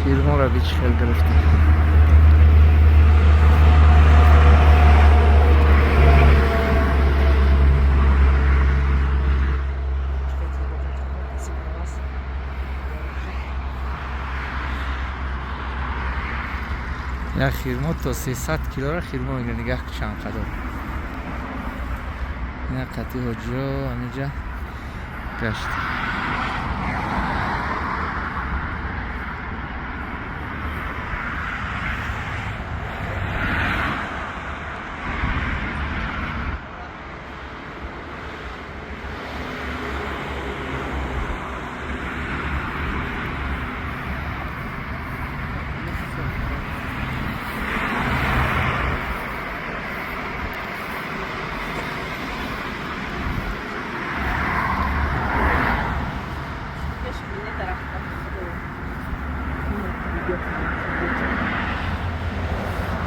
خیرمو را بیچ خیل گرفته. یا خیرمو تا 300 کیلو را خیرمو میگه. نگاه چند قدر. نه قطعی حجا همینجا گشت.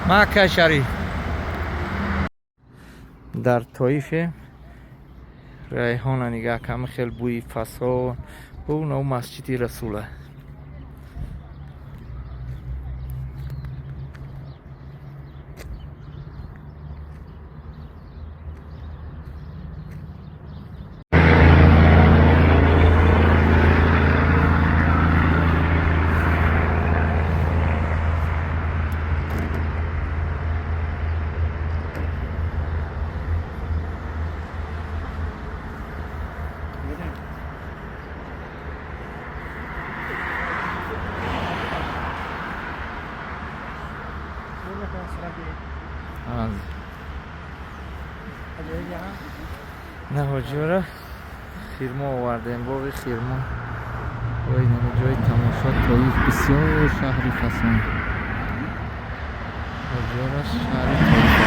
مکه شریف در طایف. ریحان نگاه کم خیلی بوی فسان و اون مسجد رسوله. نه حجوره خیرمو آوردیم. باقی خیرمو و این جای تماشا طایف بسیار شهری فسان. حجوره شهر طایف.